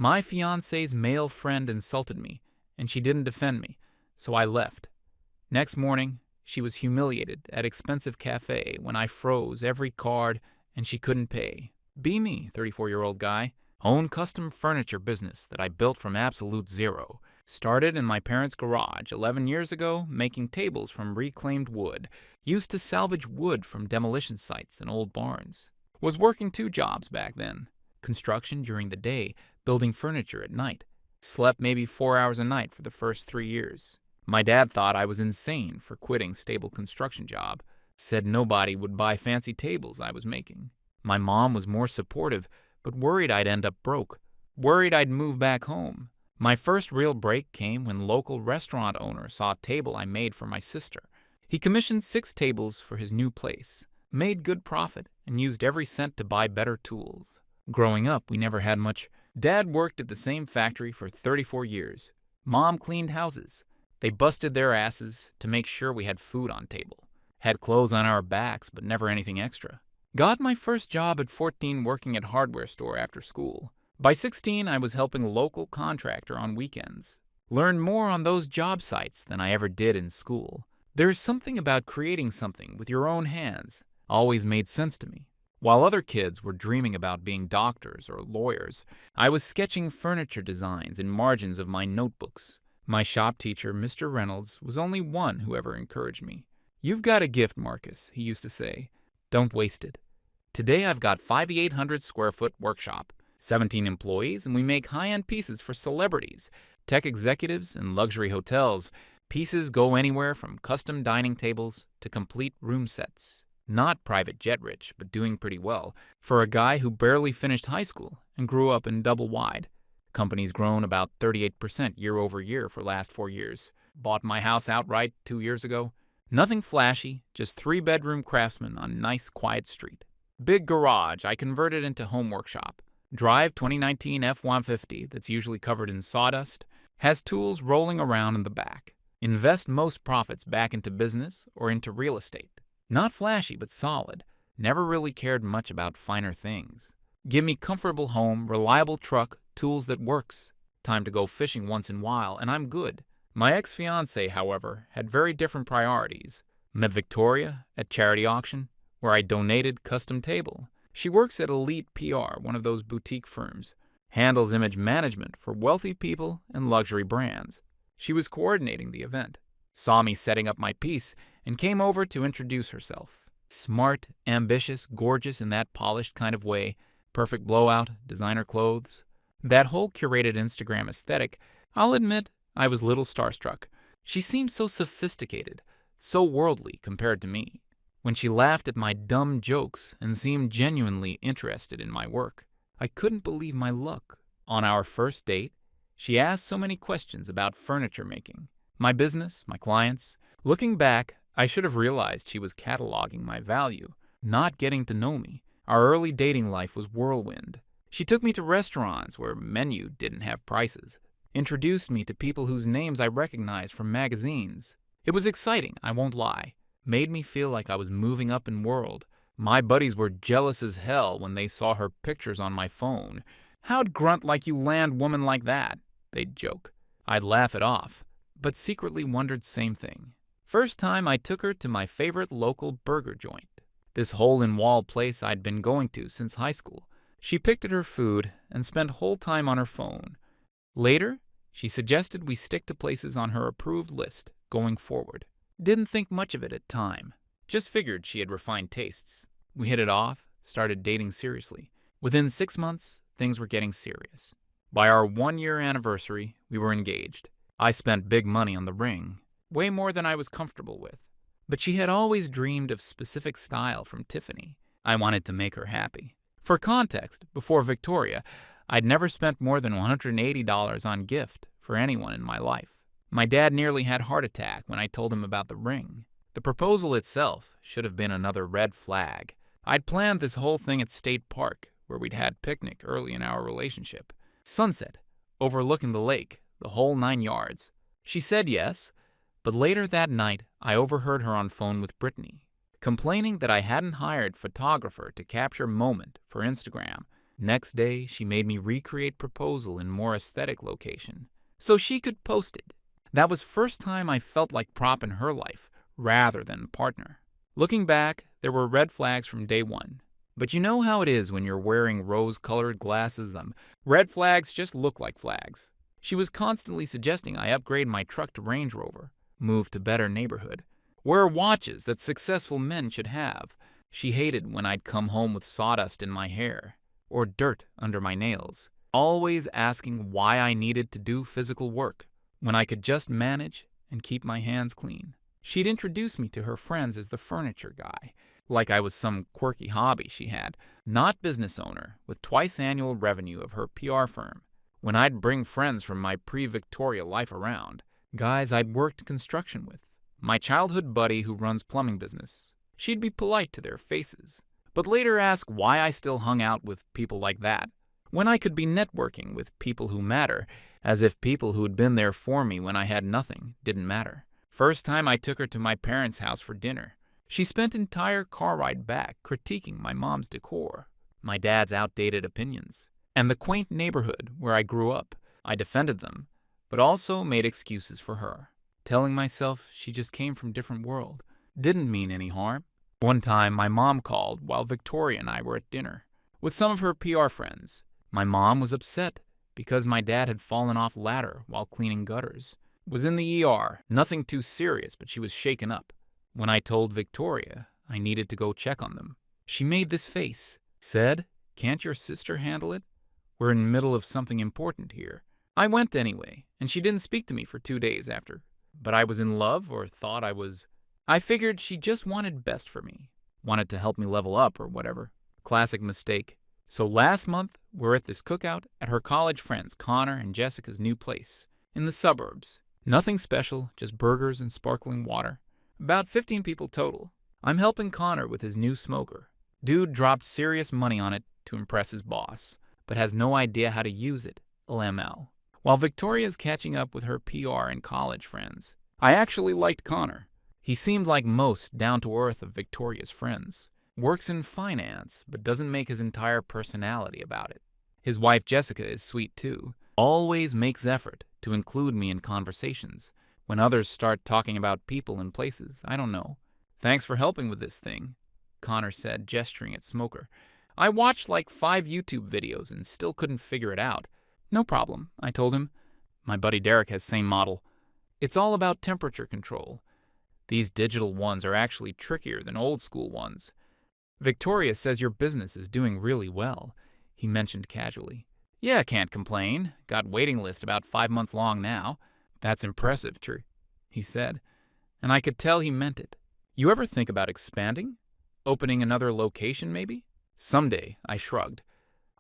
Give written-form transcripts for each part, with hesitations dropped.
My fiance's male friend insulted me, and she didn't defend me, so I left. Next morning, she was humiliated at expensive cafe when I froze every card and she couldn't pay. Be me, 34-year-old guy. Own custom furniture business that I built from absolute zero. Started in my parents' garage 11 years ago, making tables from reclaimed wood. Used to salvage wood from demolition sites and old barns. Was working 2 jobs back then. Construction during the day, building furniture at night. Slept maybe 4 hours a night for the first 3 years. My dad thought I was insane for quitting stable construction job. Said nobody would buy fancy tables I was making. My mom was more supportive, but worried I'd end up broke. Worried I'd move back home. My first real break came when local restaurant owner saw a table I made for my sister. He commissioned 6 tables for his new place. Made good profit and used every cent to buy better tools. Growing up, we never had much. Dad worked at the same factory for 34 years. Mom cleaned houses. They busted their asses to make sure we had food on table. Had clothes on our backs, but never anything extra. Got my first job at 14 working at hardware store after school. By 16, I was helping a local contractor on weekends. Learned more on those job sites than I ever did in school. There's something about creating something with your own hands. Always made sense to me. While other kids were dreaming about being doctors or lawyers, I was sketching furniture designs in margins of my notebooks. My shop teacher, Mr. Reynolds, was only one who ever encouraged me. "You've got a gift, Marcus," he used to say. "Don't waste it." Today I've got 5,800 square foot workshop, 17 employees, and we make high-end pieces for celebrities, tech executives, and luxury hotels. Pieces go anywhere from custom dining tables to complete room sets. Not private jet rich, but doing pretty well for a guy who barely finished high school and grew up in double wide. Company's grown about 38% year over year for last 4 years. Bought my house outright 2 years ago. Nothing flashy, just 3-bedroom Craftsman on nice quiet street. Big garage I converted into home workshop. Drive 2019 F-150 that's usually covered in sawdust. Has tools rolling around in the back. Invest most profits back into business or into real estate. Not flashy but solid. Never really cared much about finer things. Give me comfortable home, reliable truck, tools that works. Time to go fishing once in a while, and I'm good. My ex-fiancée, however, had very different priorities. Met Victoria at charity auction, where I donated custom table. She works at Elite PR, one of those boutique firms. Handles image management for wealthy people and luxury brands. She was coordinating the event. Saw me setting up my piece and came over to introduce herself. Smart, ambitious, gorgeous in that polished kind of way. Perfect blowout, designer clothes. That whole curated Instagram aesthetic, I'll admit, I was a little starstruck. She seemed so sophisticated, so worldly compared to me. When she laughed at my dumb jokes and seemed genuinely interested in my work, I couldn't believe my luck. On our first date, she asked so many questions about furniture making, my business, my clients. Looking back, I should have realized she was cataloging my value, not getting to know me. Our early dating life was whirlwind. She took me to restaurants where menu didn't have prices, introduced me to people whose names I recognized from magazines. It was exciting, I won't lie. Made me feel like I was moving up in world. My buddies were jealous as hell when they saw her pictures on my phone. "How'd grunt like you land woman like that?" they'd joke. I'd laugh it off, but secretly wondered same thing. First time I took her to my favorite local burger joint. This hole-in-wall place I'd been going to since high school. She picked at her food and spent whole time on her phone. Later, she suggested we stick to places on her approved list going forward. Didn't think much of it at time. Just figured she had refined tastes. We hit it off, started dating seriously. Within 6 months, things were getting serious. By our 1-year anniversary, we were engaged. I spent big money on the ring, way more than I was comfortable with. But she had always dreamed of specific style from Tiffany. I wanted to make her happy. For context, before Victoria, I'd never spent more than $180 on gift for anyone in my life. My dad nearly had a heart attack when I told him about the ring. The proposal itself should have been another red flag. I'd planned this whole thing at State Park, where we'd had picnic early in our relationship. Sunset, overlooking the lake, the whole 9 yards. She said yes, but later that night I overheard her on phone with Brittany, complaining that I hadn't hired photographer to capture moment for Instagram. Next day, she made me recreate proposal in more aesthetic location, so she could post it. That was first time I felt like prop in her life, rather than partner. Looking back, there were red flags from day one. But you know how it is when you're wearing rose-colored glasses? Red flags just look like flags. She was constantly suggesting I upgrade my truck to Range Rover, move to better neighborhood, wear watches that successful men should have. She hated when I'd come home with sawdust in my hair or dirt under my nails, always asking why I needed to do physical work when I could just manage and keep my hands clean. She'd introduce me to her friends as the furniture guy, like I was some quirky hobby she had, not business owner with twice annual revenue of her PR firm. When I'd bring friends from my pre-Victoria life around, guys I'd worked construction with, my childhood buddy who runs plumbing business, she'd be polite to their faces, but later ask why I still hung out with people like that, when I could be networking with people who matter, as if people who'd been there for me when I had nothing didn't matter. First time I took her to my parents' house for dinner, she spent entire car ride back critiquing my mom's decor, my dad's outdated opinions, and the quaint neighborhood where I grew up. I defended them, but also made excuses for her, telling myself she just came from a different world. Didn't mean any harm. One time, my mom called while Victoria and I were at dinner with some of her PR friends. My mom was upset because my dad had fallen off ladder while cleaning gutters. Was in the ER, nothing too serious, but she was shaken up. When I told Victoria I needed to go check on them, she made this face, said, "Can't your sister handle it? We're in the middle of something important here." I went anyway, and she didn't speak to me for 2 days after. But I was in love, or thought I was. I figured she just wanted best for me, wanted to help me level up or whatever. Classic mistake. So last month, we're at this cookout at her college friends Connor and Jessica's new place, in the suburbs. Nothing special, just burgers and sparkling water. About 15 people total. I'm helping Connor with his new smoker. Dude dropped serious money on it to impress his boss, but has no idea how to use it, LML. While Victoria's catching up with her PR and college friends. I actually liked Connor. He seemed like most down-to-earth of Victoria's friends. Works in finance, but doesn't make his entire personality about it. His wife Jessica is sweet too. Always makes effort to include me in conversations. When others start talking about people and places, I don't know. "Thanks for helping with this thing," Connor said, gesturing at Smoker. "I watched like 5 YouTube videos and still couldn't figure it out." "No problem," I told him. "My buddy Derek has same model. It's all about temperature control. These digital ones are actually trickier than old school ones." "Victoria says your business is doing really well," he mentioned casually. "Yeah, can't complain. Got waiting list about 5 months long now." "That's impressive, Tree," he said, and I could tell he meant it. "You ever think about expanding? Opening another location, maybe?" "Someday," I shrugged.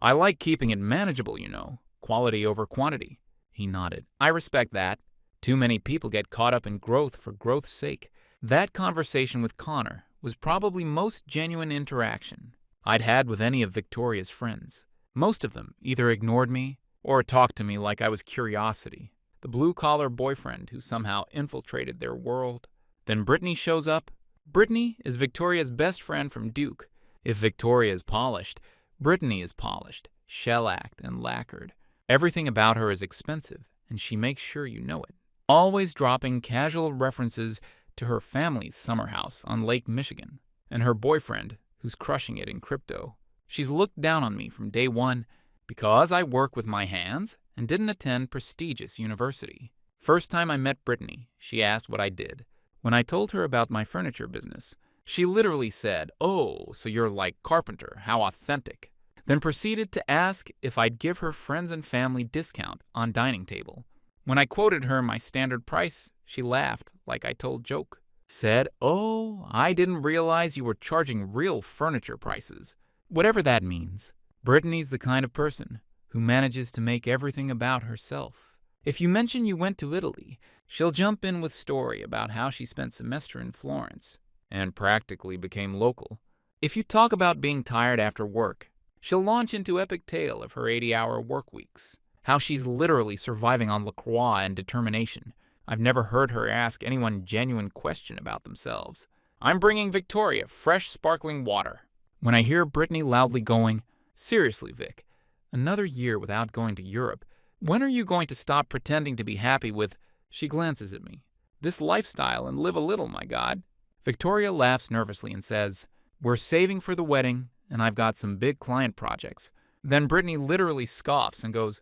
"I like keeping it manageable, you know. Quality over quantity." He nodded. "I respect that. Too many people get caught up in growth for growth's sake." That conversation with Connor was probably most genuine interaction I'd had with any of Victoria's friends. Most of them either ignored me or talked to me like I was curiosity, the blue-collar boyfriend who somehow infiltrated their world. Then Brittany shows up. Brittany is Victoria's best friend from Duke. If Victoria is polished, Brittany is polished, shellacked and lacquered. Everything about her is expensive, and she makes sure you know it. Always dropping casual references to her family's summer house on Lake Michigan, and her boyfriend, who's crushing it in crypto. She's looked down on me from day one because I work with my hands and didn't attend prestigious university. First time I met Brittany, she asked what I did. When I told her about my furniture business, she literally said, "Oh, so you're like Carpenter, how authentic." Then proceeded to ask if I'd give her friends and family discount on dining table. When I quoted her my standard price, she laughed like I told joke. Said, "Oh, I didn't realize you were charging real furniture prices." Whatever that means, Brittany's the kind of person who manages to make everything about herself. If you mention you went to Italy, she'll jump in with story about how she spent semester in Florence and practically became local. If you talk about being tired after work, she'll launch into epic tale of her 80-hour work weeks, how she's literally surviving on La Croix and determination. I've never heard her ask anyone genuine question about themselves. "I'm bringing Victoria fresh sparkling water." When I hear Brittany loudly going, Seriously, Vic, another year without going to Europe. When are you going to stop pretending to be happy with... She glances at me. This lifestyle and live a little, my God. Victoria laughs nervously and says, we're saving for the wedding, and I've got some big client projects. Then Brittany literally scoffs and goes,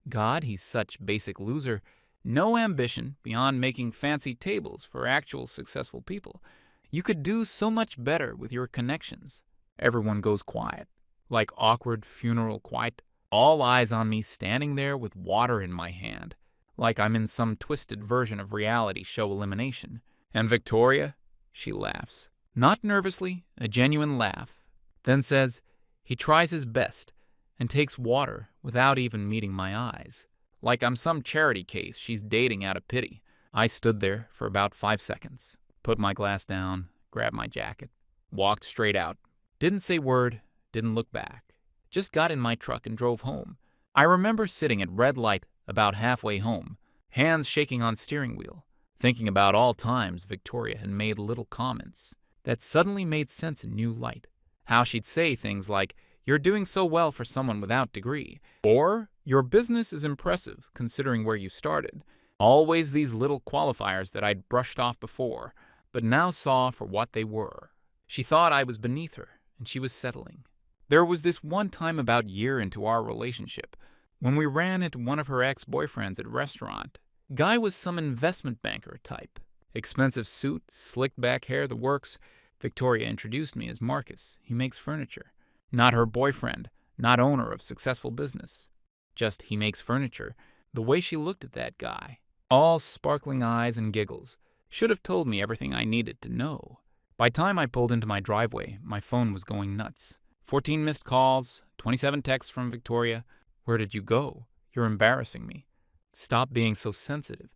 God, he's such basic loser. No ambition beyond making fancy tables for actual successful people. You could do so much better with your connections. Everyone goes quiet, like awkward funeral quiet. All eyes on me standing there with water in my hand, like I'm in some twisted version of reality show elimination. And Victoria, she laughs. Not nervously, a genuine laugh. Then says, he tries his best and takes water without even meeting my eyes. Like I'm some charity case she's dating out of pity. I stood there for about 5 seconds, put my glass down, grabbed my jacket, walked straight out. Didn't say word, didn't look back. Just got in my truck and drove home. I remember sitting at red light about halfway home, hands shaking on steering wheel, thinking about all times Victoria had made little comments that suddenly made sense in new light. How she'd say things like, you're doing so well for someone without degree, or your business is impressive considering where you started. Always these little qualifiers that I'd brushed off before, but now saw for what they were. She thought I was beneath her, and she was settling. There was this one time about a year into our relationship, when we ran into one of her ex-boyfriends at a restaurant. Guy was some investment banker type. Expensive suit, slicked back hair, the works. Victoria introduced me as Marcus. He makes furniture. Not her boyfriend, not owner of successful business. Just he makes furniture. The way she looked at that guy, all sparkling eyes and giggles, should have told me everything I needed to know. By the time I pulled into my driveway, my phone was going nuts. 14 missed calls, 27 texts from Victoria. Where did you go? You're embarrassing me. Stop being so sensitive.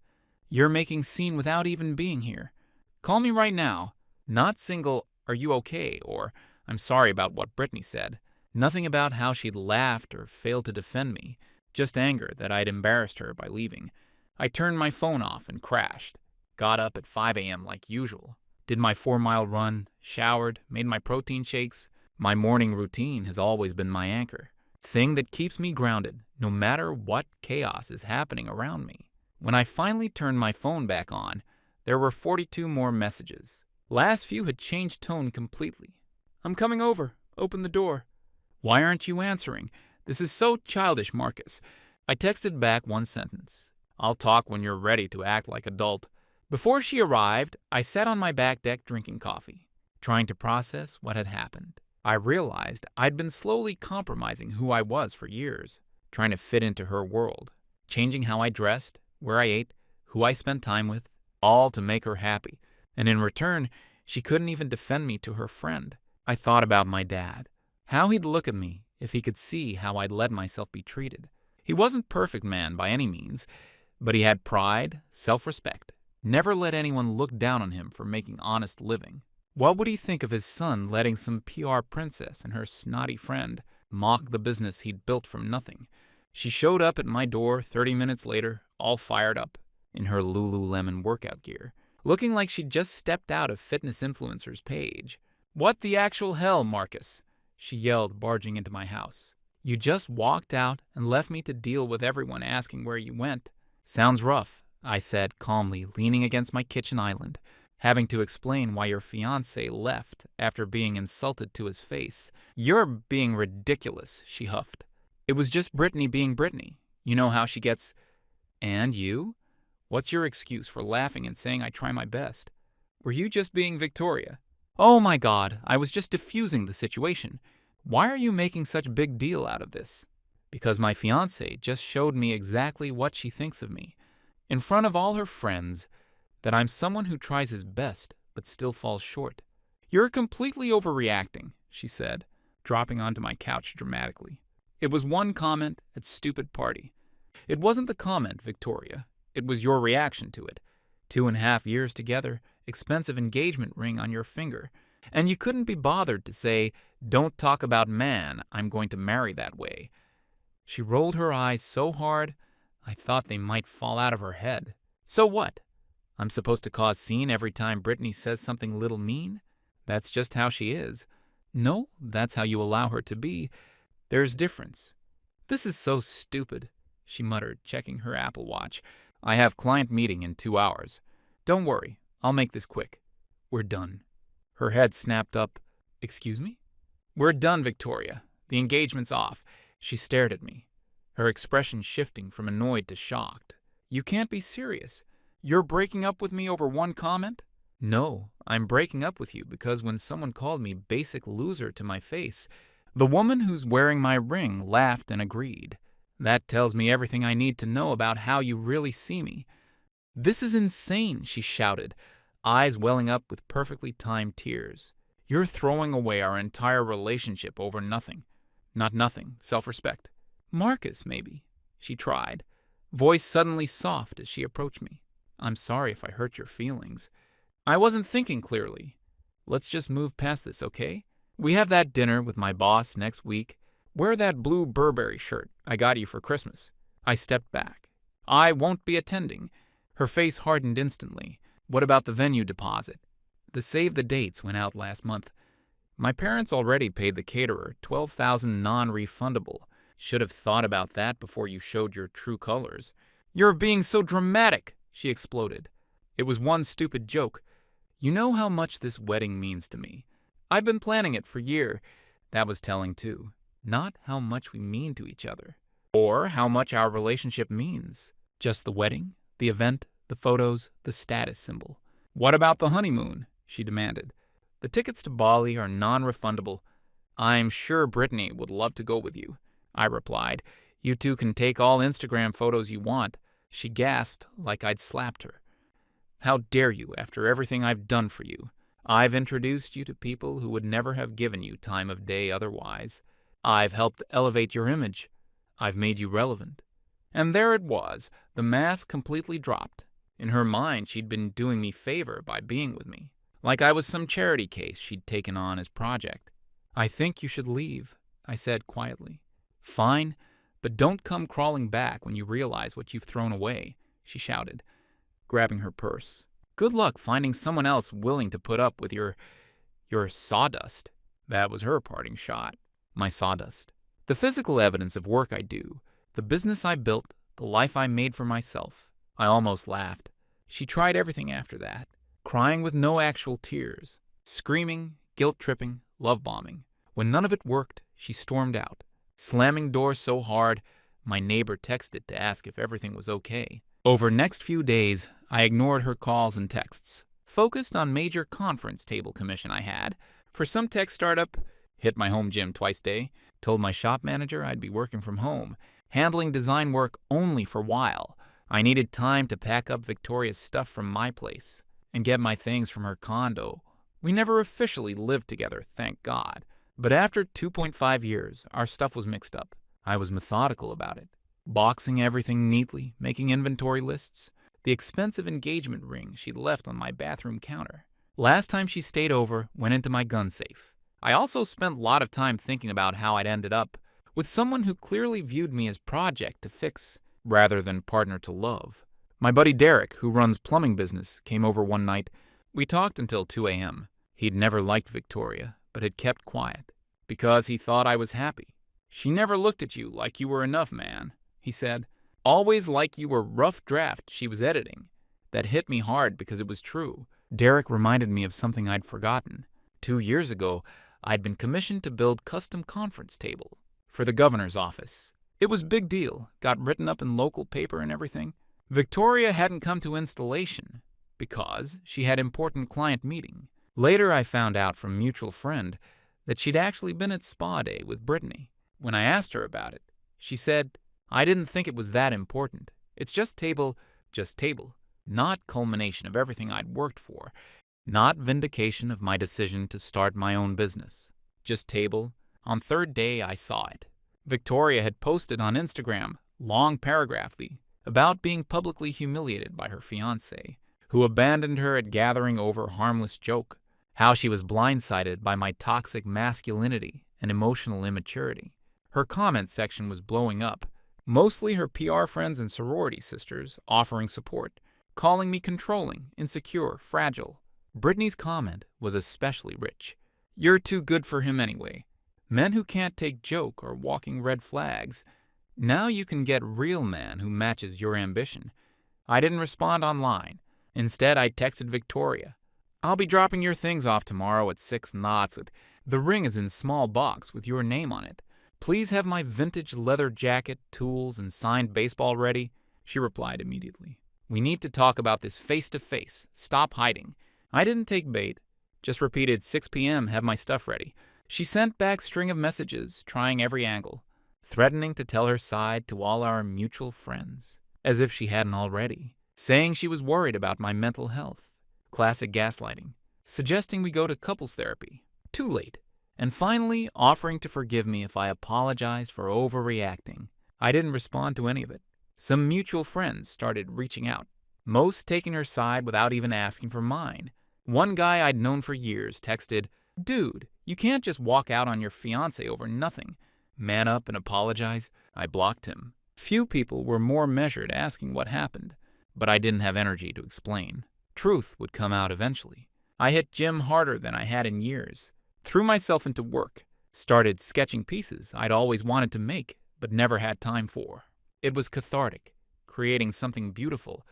You're making scene without even being here. Call me right now. Not single, are you okay? Or, I'm sorry about what Brittany said. Nothing about how she'd laughed or failed to defend me. Just anger that I'd embarrassed her by leaving. I turned my phone off and crashed. Got up at 5 a.m. like usual. Did my 4-mile run, showered, made my protein shakes. My morning routine has always been my anchor. Thing that keeps me grounded, no matter what chaos is happening around me. When I finally turned my phone back on, there were 42 more messages. Last few had changed tone completely. I'm coming over. Open the door. Why aren't you answering? This is so childish, Marcus. I texted back one sentence. I'll talk when you're ready to act like adult. Before she arrived, I sat on my back deck drinking coffee, trying to process what had happened. I realized I'd been slowly compromising who I was for years, trying to fit into her world, changing how I dressed, where I ate, who I spent time with, all to make her happy. And in return, she couldn't even defend me to her friend. I thought about my dad, how he'd look at me if he could see how I'd let myself be treated. He wasn't a perfect man by any means, but he had pride, self-respect, never let anyone look down on him for making honest living. What would he think of his son letting some PR princess and her snotty friend mock the business he'd built from nothing? She showed up at my door 30 minutes later, all fired up, in her Lululemon workout gear, looking like she'd just stepped out of Fitness Influencer's page. What the actual hell, Marcus? She yelled, barging into my house. You just walked out and left me to deal with everyone asking where you went. Sounds rough, I said calmly, leaning against my kitchen island. Having to explain why your fiancé left after being insulted to his face. You're being ridiculous, she huffed. It was just Brittany being Brittany. You know how she gets... And you? What's your excuse for laughing and saying I try my best? Were you just being Victoria? Oh my God, I was just diffusing the situation. Why are you making such a big deal out of this? Because my fiancé just showed me exactly what she thinks of me. In front of all her friends, that I'm someone who tries his best, but still falls short. You're completely overreacting, she said, dropping onto my couch dramatically. It was one comment at stupid party. It wasn't the comment, Victoria. It was your reaction to it. 2.5 years together, expensive engagement ring on your finger, and you couldn't be bothered to say, don't talk about man, I'm going to marry that way. She rolled her eyes so hard, I thought they might fall out of her head. So what? I'm supposed to cause scene every time Brittany says something a little mean? That's just how she is. No, that's how you allow her to be. There's difference. This is so stupid, she muttered, checking her Apple Watch. I have client meeting in 2 hours. Don't worry, I'll make this quick. We're done. Her head snapped up. Excuse me? We're done, Victoria. The engagement's off. She stared at me, her expression shifting from annoyed to shocked. You can't be serious. You're breaking up with me over one comment? No, I'm breaking up with you because when someone called me basic loser to my face, the woman who's wearing my ring laughed and agreed. That tells me everything I need to know about how you really see me. This is insane, she shouted, eyes welling up with perfectly timed tears. You're throwing away our entire relationship over nothing. Not nothing, self-respect. Marcus, maybe, she tried, voice suddenly soft as she approached me. I'm sorry if I hurt your feelings. I wasn't thinking clearly. Let's just move past this, okay? We have that dinner with my boss next week. Wear that blue Burberry shirt I got you for Christmas. I stepped back. I won't be attending. Her face hardened instantly. What about the venue deposit? The save the dates went out last month. My parents already paid the caterer $12,000 non-refundable. Should have thought about that before you showed your true colors. You're being so dramatic, she exploded. It was one stupid joke. You know how much this wedding means to me. I've been planning it for years. That was telling too. Not how much we mean to each other, or how much our relationship means. Just the wedding, the event, the photos, the status symbol. What about the honeymoon? She demanded. The tickets to Bali are non-refundable. I'm sure Brittany would love to go with you, I replied. You two can take all Instagram photos you want. She gasped like I'd slapped her. How dare you, after everything I've done for you? I've introduced you to people who would never have given you time of day otherwise. I've helped elevate your image. I've made you relevant. And there it was, the mask completely dropped. In her mind, she'd been doing me favor by being with me, like I was some charity case she'd taken on as project. I think you should leave, I said quietly. Fine, but don't come crawling back when you realize what you've thrown away, she shouted, grabbing her purse. Good luck finding someone else willing to put up with your sawdust. That was her parting shot. My sawdust. The physical evidence of work I do, the business I built, the life I made for myself. I almost laughed. She tried everything after that, crying with no actual tears, screaming, guilt-tripping, love-bombing. When none of it worked, she stormed out, slamming doors so hard, my neighbor texted to ask if everything was okay. Over next few days, I ignored her calls and texts, focused on major conference table commission I had for some tech startup, hit my home gym twice a day, told my shop manager I'd be working from home, handling design work only for a while. I needed time to pack up Victoria's stuff from my place and get my things from her condo. We never officially lived together, thank God. But after 2.5 years, our stuff was mixed up. I was methodical about it, boxing everything neatly, making inventory lists. The expensive engagement ring she'd left on my bathroom counter. Last time she stayed over, went into my gun safe. I also spent a lot of time thinking about how I'd ended up with someone who clearly viewed me as project to fix rather than partner to love. My buddy Derek, who runs plumbing business, came over one night. We talked until 2 a.m. He'd never liked Victoria, but had kept quiet because he thought I was happy. She never looked at you like you were enough, man, he said. Always like you were rough draft she was editing. That hit me hard because it was true. Derek reminded me of something I'd forgotten. 2 years ago, I'd been commissioned to build custom conference table for the governor's office. It was a big deal, got written up in local paper and everything. Victoria hadn't come to installation because she had important client meeting. Later I found out from mutual friend that she'd actually been at spa day with Brittany. When I asked her about it, she said, I didn't think it was that important. It's just table, not culmination of everything I'd worked for. Not vindication of my decision to start my own business. Just table. On third day, I saw it. Victoria had posted on Instagram, long paragraphy, about being publicly humiliated by her fiancé, who abandoned her at gathering over harmless joke. How she was blindsided by my toxic masculinity and emotional immaturity. Her comment section was blowing up. Mostly her PR friends and sorority sisters offering support, calling me controlling, insecure, fragile. Brittany's comment was especially rich. You're too good for him anyway. Men who can't take joke are walking red flags. Now you can get real man who matches your ambition. I didn't respond online. Instead, I texted Victoria. I'll be dropping your things off tomorrow at 6 knots. The ring is in small box with your name on it. Please have my vintage leather jacket, tools, and signed baseball ready. She replied immediately. We need to talk about this face to face. Stop hiding. I didn't take bait. Just repeated 6 p.m. Have my stuff ready. She sent back string of messages, trying every angle, threatening to tell her side to all our mutual friends, as if she hadn't already, saying she was worried about my mental health. Classic gaslighting. Suggesting we go to couples therapy. Too late. And finally, offering to forgive me if I apologized for overreacting. I didn't respond to any of it. Some mutual friends started reaching out, most taking her side without even asking for mine. One guy I'd known for years texted, Dude, you can't just walk out on your fiancé over nothing. Man up and apologize. I blocked him. Few people were more measured asking what happened, but I didn't have energy to explain. Truth would come out eventually. I hit gym harder than I had in years. Threw myself into work. Started sketching pieces I'd always wanted to make, but never had time for. It was cathartic, creating something beautiful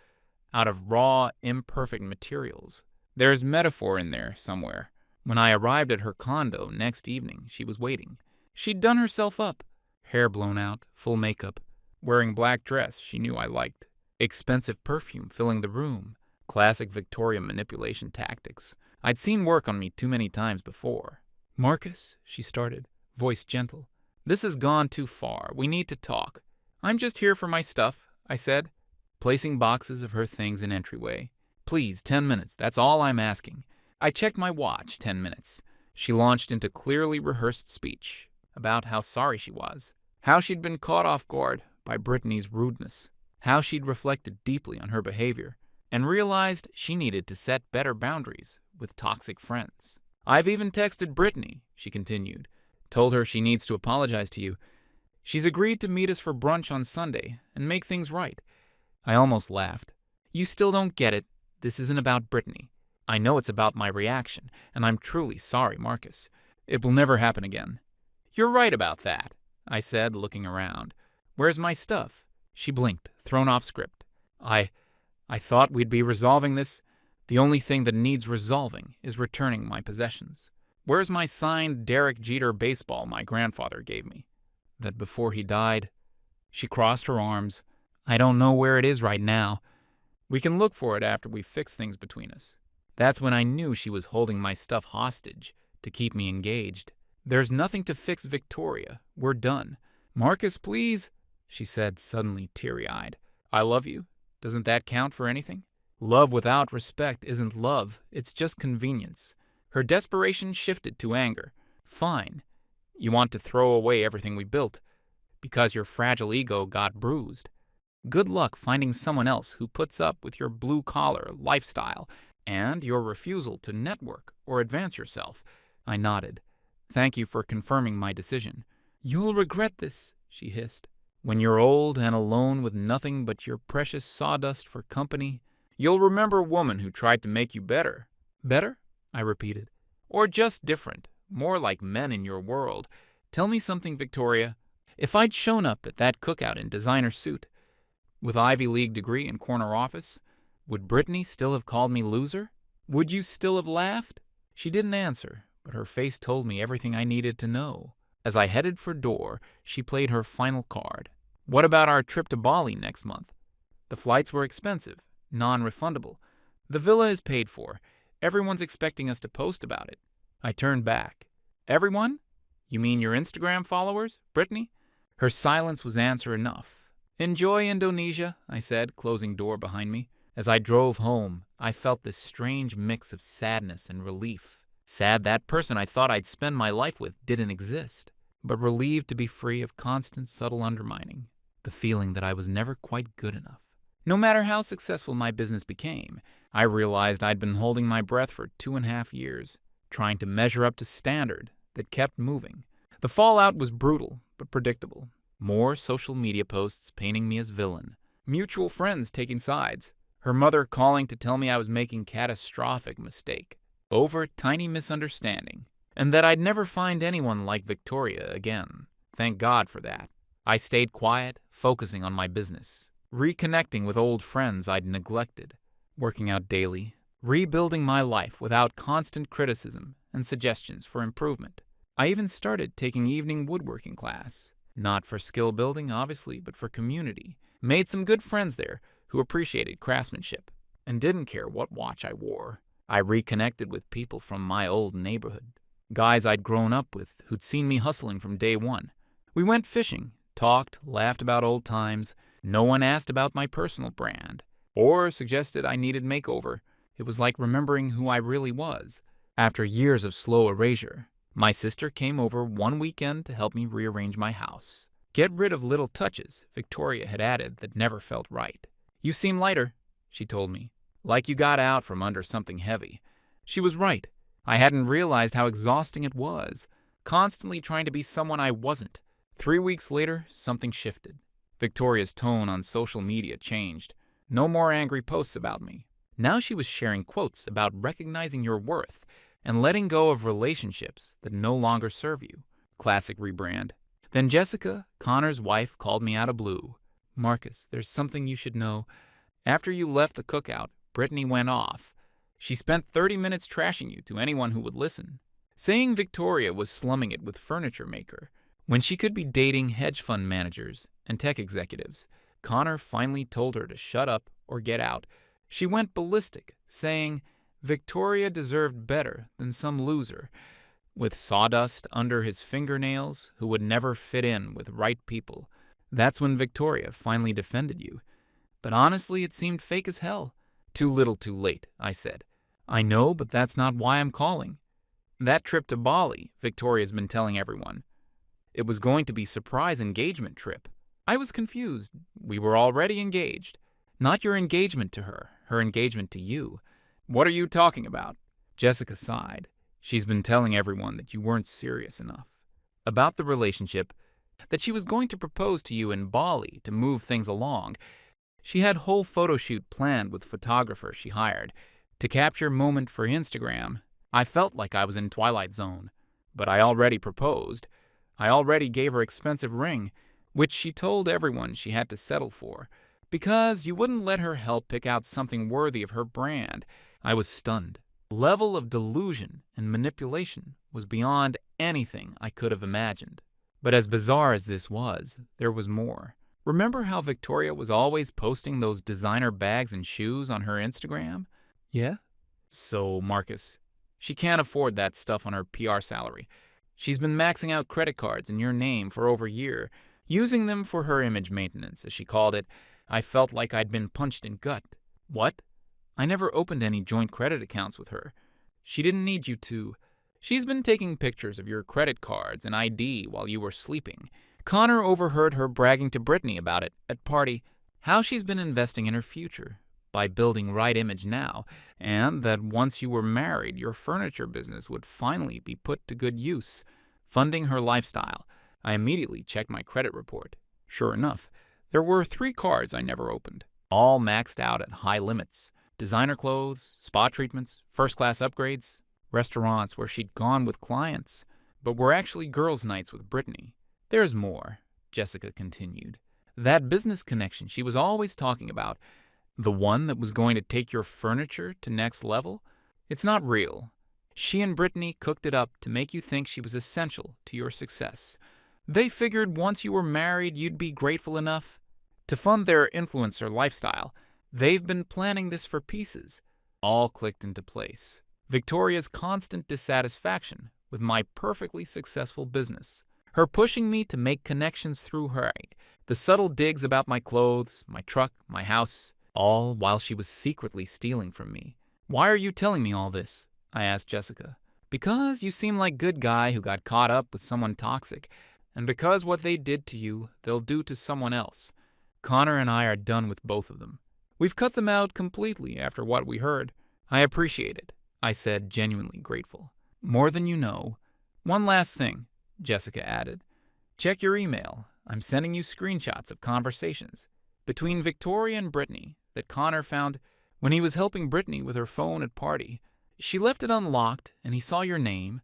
out of raw, imperfect materials. There's metaphor in there somewhere. When I arrived at her condo next evening, she was waiting. She'd done herself up. Hair blown out, full makeup, wearing black dress she knew I liked. Expensive perfume filling the room. Classic Victorian manipulation tactics. I'd seen work on me too many times before. Marcus, she started, voice gentle. This has gone too far. We need to talk. I'm just here for my stuff, I said, placing boxes of her things in entryway. Please, 10 minutes. That's all I'm asking. I checked my watch, 10 minutes. She launched into clearly rehearsed speech about how sorry she was, how she'd been caught off guard by Brittany's rudeness, how she'd reflected deeply on her behavior, and realized she needed to set better boundaries with toxic friends. I've even texted Brittany, she continued, told her she needs to apologize to you. She's agreed to meet us for brunch on Sunday and make things right. I almost laughed. You still don't get it. This isn't about Brittany. I know it's about my reaction, and I'm truly sorry, Marcus. It will never happen again. You're right about that, I said, looking around. Where's my stuff? She blinked, thrown off script. I thought we'd be resolving this. The only thing that needs resolving is returning my possessions. Where's my signed Derek Jeter baseball my grandfather gave me? That before he died, she crossed her arms. I don't know where it is right now. We can look for it after we fix things between us. That's when I knew she was holding my stuff hostage to keep me engaged. There's nothing to fix, Victoria. We're done. Marcus, please, she said, suddenly teary-eyed. I love you. Doesn't that count for anything? Love without respect isn't love. It's just convenience. Her desperation shifted to anger. Fine. You want to throw away everything we built because your fragile ego got bruised. Good luck finding someone else who puts up with your blue-collar lifestyle and your refusal to network or advance yourself. I nodded. Thank you for confirming my decision. You'll regret this, she hissed. When you're old and alone with nothing but your precious sawdust for company, you'll remember a woman who tried to make you better. Better? I repeated. Or just different, more like men in your world. Tell me something, Victoria. If I'd shown up at that cookout in designer suit, with Ivy League degree and corner office, would Brittany still have called me loser? Would you still have laughed? She didn't answer, but her face told me everything I needed to know. As I headed for door, she played her final card. What about our trip to Bali next month? The flights were expensive, non-refundable. The villa is paid for. Everyone's expecting us to post about it. I turned back. Everyone? You mean your Instagram followers, Brittany? Her silence was answer enough. Enjoy Indonesia, I said, closing door behind me. As I drove home, I felt this strange mix of sadness and relief. Sad that person I thought I'd spend my life with didn't exist, but relieved to be free of constant subtle undermining, the feeling that I was never quite good enough. No matter how successful my business became, I realized I'd been holding my breath for 2.5 years, trying to measure up to standard that kept moving. The fallout was brutal, but predictable. More social media posts painting me as villain. Mutual friends taking sides. Her mother calling to tell me I was making catastrophic mistake over a tiny misunderstanding. and that I'd never find anyone like Victoria again. Thank God for that. I stayed quiet, focusing on my business, reconnecting with old friends I'd neglected, working out daily, rebuilding my life without constant criticism and suggestions for improvement. I even started taking evening woodworking class. Not for skill building, obviously, but for community. Made some good friends there who appreciated craftsmanship and didn't care what watch I wore. I reconnected with people from my old neighborhood, guys I'd grown up with who'd seen me hustling from day one. We went fishing, talked, laughed about old times. No one asked about my personal brand or suggested I needed makeover. It was like remembering who I really was. After years of slow erasure, my sister came over one weekend to help me rearrange my house. Get rid of little touches Victoria had added that never felt right. "You seem lighter," she told me, "like you got out from under something heavy." She was right. I hadn't realized how exhausting it was, constantly trying to be someone I wasn't. 3 weeks later, something shifted. Victoria's tone on social media changed. No more angry posts about me. Now she was sharing quotes about recognizing your worth and letting go of relationships that no longer serve you. Classic rebrand. Then Jessica, Connor's wife, called me out of blue. "Marcus, there's something you should know. After you left the cookout, Brittany went off. She spent 30 minutes trashing you to anyone who would listen, saying Victoria was slumming it with Furniture Maker when she could be dating hedge fund managers and tech executives. Connor finally told her to shut up or get out. She went ballistic, saying Victoria deserved better than some loser with sawdust under his fingernails who would never fit in with right people. That's when Victoria finally defended you. But honestly, it seemed fake as hell." "Too little too late," I said. "I know, but that's not why I'm calling. That trip to Bali, Victoria's been telling everyone. It was going to be surprise engagement trip." I was confused. "We were already engaged." "Not your engagement to her, her engagement to you." "What are you talking about?" Jessica sighed. "She's been telling everyone that you weren't serious enough about the relationship, that she was going to propose to you in Bali to move things along. She had whole photo shoot planned with photographers she hired to capture moment for Instagram. I felt like I was in Twilight Zone, but I already proposed. I already gave her expensive ring, which she told everyone she had to settle for, because you wouldn't let her help pick out something worthy of her brand." I was stunned. The level of delusion and manipulation was beyond anything I could have imagined. But as bizarre as this was, there was more. Remember how Victoria was always posting those designer bags and shoes on her Instagram? "Yeah?" "So, Marcus, she can't afford that stuff on her PR salary. She's been maxing out credit cards in your name for over a year, using them for her image maintenance, as she called it. I felt like I'd been punched in gut." "What?" "I never opened any joint credit accounts with her. She didn't need you to. She's been taking pictures of your credit cards and ID while you were sleeping. Connor overheard her bragging to Brittany about it at party, how she's been investing in her future by building right image now, and that once you were married, your furniture business would finally be put to good use, funding her lifestyle." I immediately checked my credit report. Sure enough, there were 3 cards I never opened, all maxed out at high limits. Designer clothes, spa treatments, first-class upgrades, restaurants where she'd gone with clients, but were actually girls' nights with Brittany. "There's more," Jessica continued. "That business connection she was always talking about, the one that was going to take your furniture to next level, it's not real. She and Brittany cooked it up to make you think she was essential to your success. They figured once you were married, you'd be grateful enough to fund their influencer lifestyle. They've been planning this for pieces. All clicked into place. Victoria's constant dissatisfaction with my perfectly successful business. Her pushing me to make connections through her. The subtle digs about my clothes, my truck, my house, all while she was secretly stealing from me. "Why are you telling me all this?" I asked Jessica. "Because you seem like a good guy who got caught up with someone toxic, and because what they did to you, they'll do to someone else. Connor and I are done with both of them. We've cut them out completely after what we heard." "I appreciate it," I said, genuinely grateful. "More than you know." "One last thing," Jessica added. "Check your email. I'm sending you screenshots of conversations between Victoria and Brittany that Connor found when he was helping Brittany with her phone at party. She left it unlocked, and he saw your name.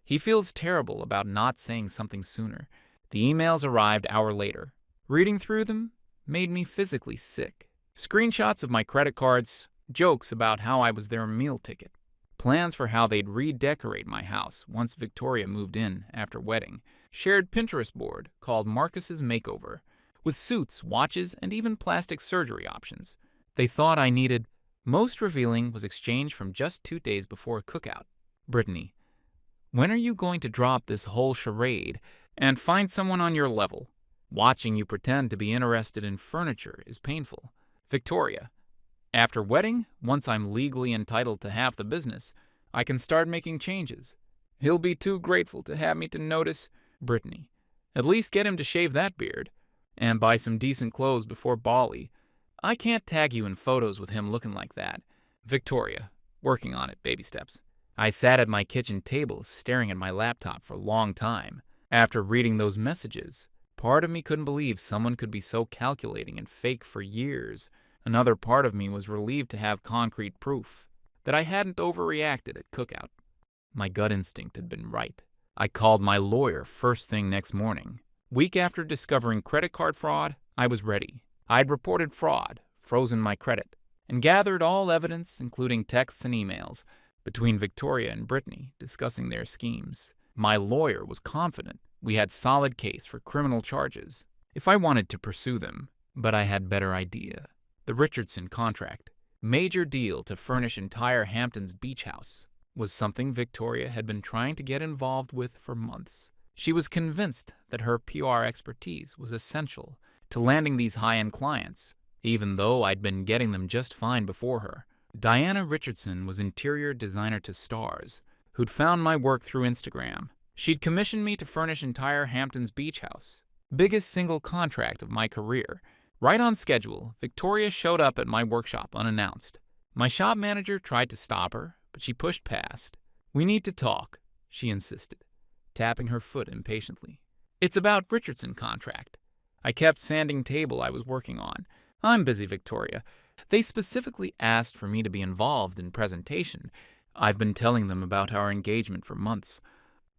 He feels terrible about not saying something sooner. The emails arrived an hour later. Reading through them made me physically sick. Screenshots of my credit cards, jokes about how I was their meal ticket, plans for how they'd redecorate my house once Victoria moved in after wedding, shared Pinterest board called Marcus's Makeover, with suits, watches, and even plastic surgery options. They thought I needed. Most revealing was exchanged from just 2 days before a cookout. Brittany, when are you going to drop this whole charade and find someone on your level? Watching you pretend to be interested in furniture is painful. Victoria, after wedding, once I'm legally entitled to half the business, I can start making changes. He'll be too grateful to have me to notice. Brittany, at least get him to shave that beard and buy some decent clothes before Bali. I can't tag you in photos with him looking like that. Victoria, working on it, baby steps. I sat at my kitchen table staring at my laptop for a long time. After reading those messages, part of me couldn't believe someone could be so calculating and fake for years. Another part of me was relieved to have concrete proof that I hadn't overreacted at cookout. My gut instinct had been right. I called my lawyer first thing next morning. Week after discovering credit card fraud, I was ready. I'd reported fraud, frozen my credit, and gathered all evidence, including texts and emails, between Victoria and Brittany discussing their schemes. My lawyer was confident we had solid case for criminal charges if I wanted to pursue them, but I had better idea. The Richardson contract, major deal to furnish entire Hamptons beach house, was something Victoria had been trying to get involved with for months. She was convinced that her PR expertise was essential to landing these high-end clients, even though I'd been getting them just fine before her. Diana Richardson was interior designer to stars, who'd found my work through Instagram. She'd commissioned me to furnish entire Hamptons beach house, biggest single contract of my career. Right on schedule, Victoria showed up at my workshop unannounced. My shop manager tried to stop her, but she pushed past. "We need to talk," she insisted, tapping her foot impatiently. "It's about Richardson contract." I kept sanding table I was working on. "I'm busy, Victoria. They specifically asked for me to be involved in presentation. I've been telling them about our engagement for months."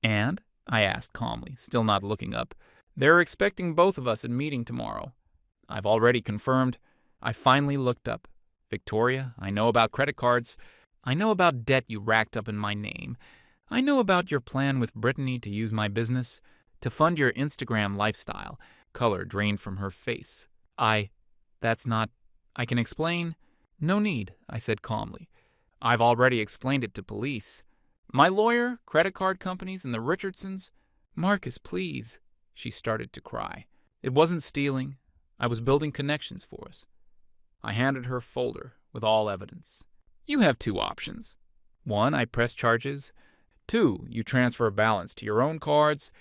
"And?" I asked calmly, still not looking up. "They're expecting both of us at meeting tomorrow." "I've already confirmed." I finally looked up. "Victoria, I know about credit cards. I know about debt you racked up in my name. I know about your plan with Brittany to use my business to fund your Instagram lifestyle." Color drained from her face. That's not... I can explain." "No need," I said calmly. "I've already explained it to police. My lawyer, credit card companies, and the Richardsons." "Marcus, please." She started to cry. "It wasn't stealing. I was building connections for us." I handed her a folder with all evidence. "You have 2 options. 1, I press charges. 2, you transfer a balance to your own cards,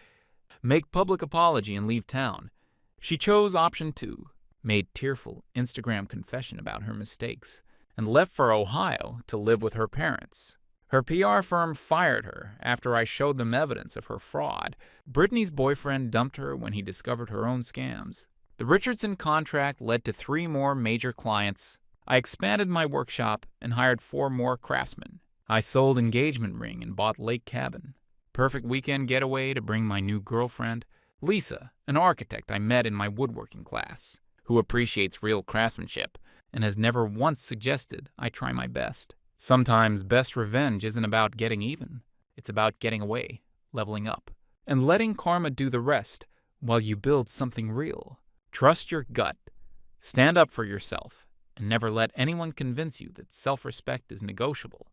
make public apology, and leave town." She chose option 2, made tearful Instagram confession about her mistakes, and left for Ohio to live with her parents. Her PR firm fired her after I showed them evidence of her fraud. Brittany's boyfriend dumped her when he discovered her own scams. The Richardson contract led to 3 more major clients. I expanded my workshop and hired 4 more craftsmen. I sold engagement ring and bought lake cabin. Perfect weekend getaway to bring my new girlfriend, Lisa, an architect I met in my woodworking class, who appreciates real craftsmanship and has never once suggested I try my best. Sometimes best revenge isn't about getting even. It's about getting away, leveling up, and letting karma do the rest while you build something real. Trust your gut. Stand up for yourself, and never let anyone convince you that self-respect is negotiable.